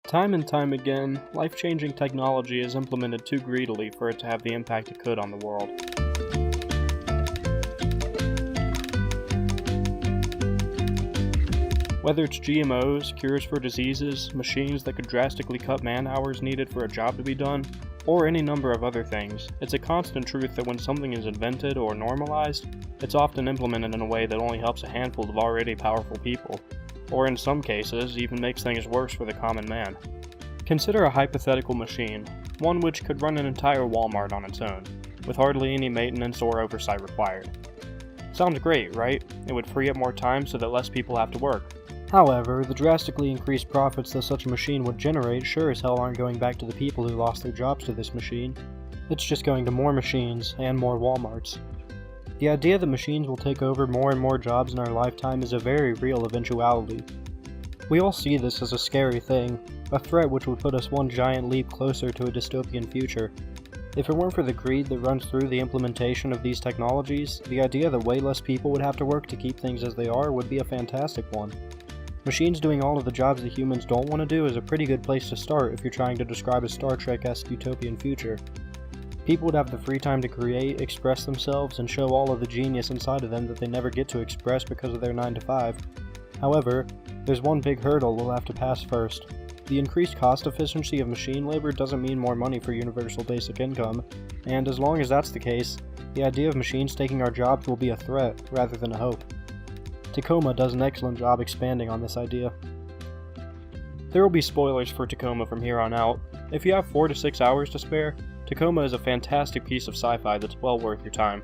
Time and time again, life-changing technology is implemented too greedily for it to have the impact it could on the world. Whether it's GMOs, cures for diseases, machines that could drastically cut man-hours needed for a job to be done, or any number of other things, it's a constant truth that when something is invented or normalized, it's often implemented in a way that only helps a handful of already powerful people, or in some cases, even makes things worse for the common man. Consider a hypothetical machine, one which could run an entire Walmart on its own, with hardly any maintenance or oversight required. Sounds great, right? It would free up more time so that less people have to work. However, the drastically increased profits that such a machine would generate sure as hell aren't going back to the people who lost their jobs to this machine. It's just going to more machines and more Walmarts. The idea that machines will take over more and more jobs in our lifetime is a very real eventuality. We all see this as a scary thing, a threat which would put us one giant leap closer to a dystopian future. If it weren't for the greed that runs through the implementation of these technologies, the idea that way less people would have to work to keep things as they are would be a fantastic one. Machines doing all of the jobs that humans don't want to do is a pretty good place to start if you're trying to describe a Star Trek-esque utopian future. People would have the free time to create, express themselves, and show all of the genius inside of them that they never get to express because of their 9 to 5. However, there's one big hurdle we'll have to pass first. The increased cost efficiency of machine labor doesn't mean more money for universal basic income, and as long as that's the case, the idea of machines taking our jobs will be a threat rather than a hope. Tacoma does an excellent job expanding on this idea. There will be spoilers for Tacoma from here on out. If you have 4 to 6 hours to spare, Tacoma is a fantastic piece of sci-fi that's well worth your time.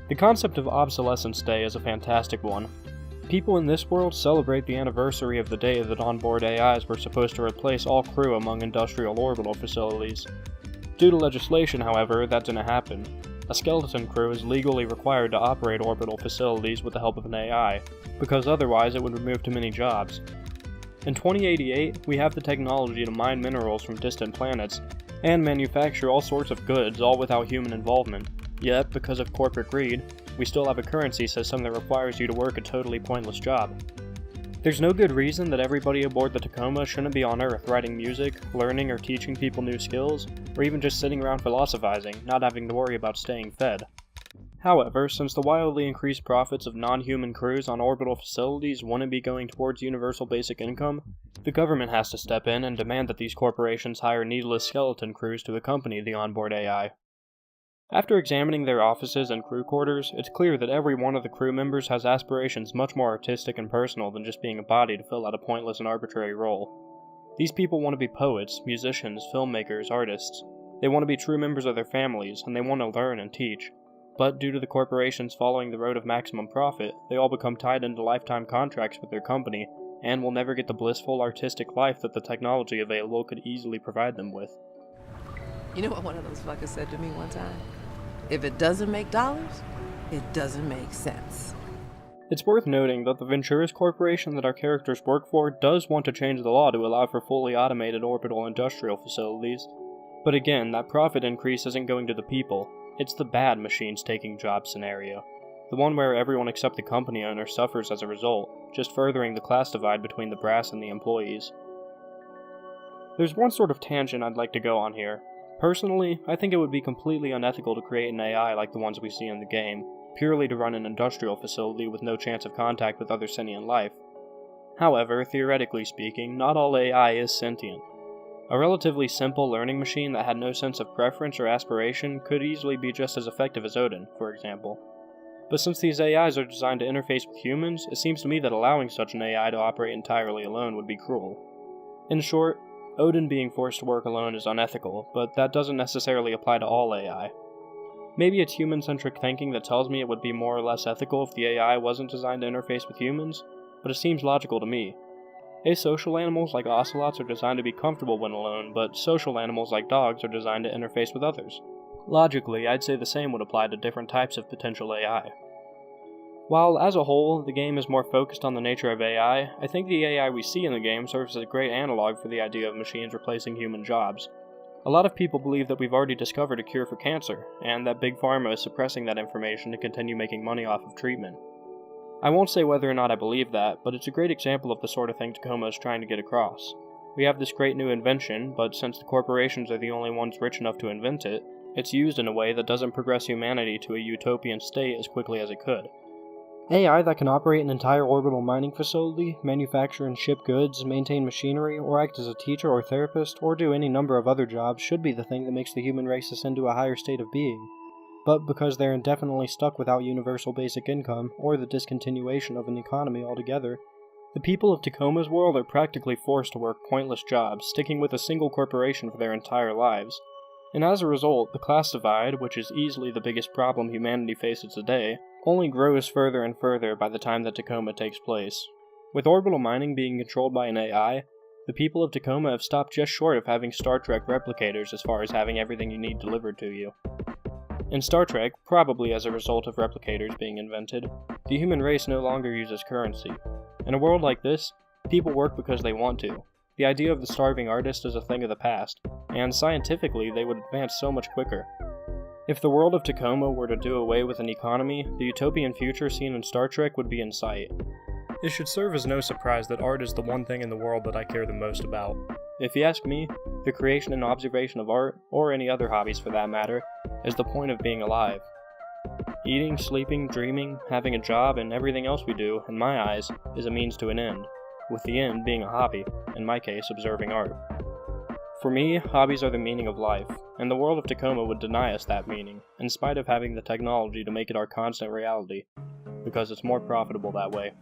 The concept of obsolescence day is a fantastic one. People in this world celebrate the anniversary of the day that onboard AIs were supposed to replace all crew among industrial orbital facilities. Due to legislation, however, that didn't happen. A skeleton crew is legally required to operate orbital facilities with the help of an AI, because otherwise it would remove too many jobs. In 2088, we have the technology to mine minerals from distant planets, and manufacture all sorts of goods, all without human involvement. Yet, because of corporate greed, we still have a currency system that requires you to work a totally pointless job. There's no good reason that everybody aboard the Tacoma shouldn't be on Earth writing music, learning or teaching people new skills, or even just sitting around philosophizing, not having to worry about staying fed. However, since the wildly increased profits of non-human crews on orbital facilities wouldn't be going towards universal basic income, the government has to step in and demand that these corporations hire needless skeleton crews to accompany the onboard AI. After examining their offices and crew quarters, it's clear that every one of the crew members has aspirations much more artistic and personal than just being a body to fill out a pointless and arbitrary role. These people want to be poets, musicians, filmmakers, artists. They want to be true members of their families, and they want to learn and teach. But due to the corporations following the road of maximum profit, they all become tied into lifetime contracts with their company, and will never get the blissful artistic life that the technology available could easily provide them with. You know what one of those fuckers said to me one time? If it doesn't make dollars, it doesn't make sense. It's worth noting that the Venturis Corporation that our characters work for does want to change the law to allow for fully automated orbital industrial facilities. But again, that profit increase isn't going to the people. It's the bad machines taking jobs scenario. The one where everyone except the company owner suffers as a result, just furthering the class divide between the brass and the employees. There's one sort of tangent I'd like to go on here. Personally, I think it would be completely unethical to create an AI like the ones we see in the game, purely to run an industrial facility with no chance of contact with other sentient life. However, theoretically speaking, not all AI is sentient. A relatively simple learning machine that had no sense of preference or aspiration could easily be just as effective as Odin, for example. But since these AIs are designed to interface with humans, it seems to me that allowing such an AI to operate entirely alone would be cruel. In short, Odin being forced to work alone is unethical, but that doesn't necessarily apply to all AI. Maybe it's human-centric thinking that tells me it would be more or less ethical if the AI wasn't designed to interface with humans, but it seems logical to me. Asocial animals like ocelots are designed to be comfortable when alone, but social animals like dogs are designed to interface with others. Logically, I'd say the same would apply to different types of potential AI. While, as a whole, the game is more focused on the nature of AI, I think the AI we see in the game serves as a great analog for the idea of machines replacing human jobs. A lot of people believe that we've already discovered a cure for cancer, and that Big Pharma is suppressing that information to continue making money off of treatment. I won't say whether or not I believe that, but it's a great example of the sort of thing Tacoma is trying to get across. We have this great new invention, but since the corporations are the only ones rich enough to invent it, it's used in a way that doesn't progress humanity to a utopian state as quickly as it could. AI that can operate an entire orbital mining facility, manufacture and ship goods, maintain machinery, or act as a teacher or therapist, or do any number of other jobs should be the thing that makes the human race ascend to a higher state of being. But because they're indefinitely stuck without universal basic income, or the discontinuation of an economy altogether, the people of Tacoma's world are practically forced to work pointless jobs, sticking with a single corporation for their entire lives. And as a result, the class divide, which is easily the biggest problem humanity faces today, only grows further and further by the time that Tacoma takes place. With orbital mining being controlled by an AI, the people of Tacoma have stopped just short of having Star Trek replicators as far as having everything you need delivered to you. In Star Trek, probably as a result of replicators being invented, the human race no longer uses currency. In a world like this, people work because they want to. The idea of the starving artist is a thing of the past, and scientifically they would advance so much quicker. If the world of Tacoma were to do away with an economy, the utopian future seen in Star Trek would be in sight. It should serve as no surprise that art is the one thing in the world that I care the most about. If you ask me, the creation and observation of art, or any other hobbies for that matter, is the point of being alive. Eating, sleeping, dreaming, having a job, and everything else we do, in my eyes, is a means to an end, with the end being a hobby, in my case observing art. For me, hobbies are the meaning of life, and the world of Tacoma would deny us that meaning, in spite of having the technology to make it our constant reality, because it's more profitable that way.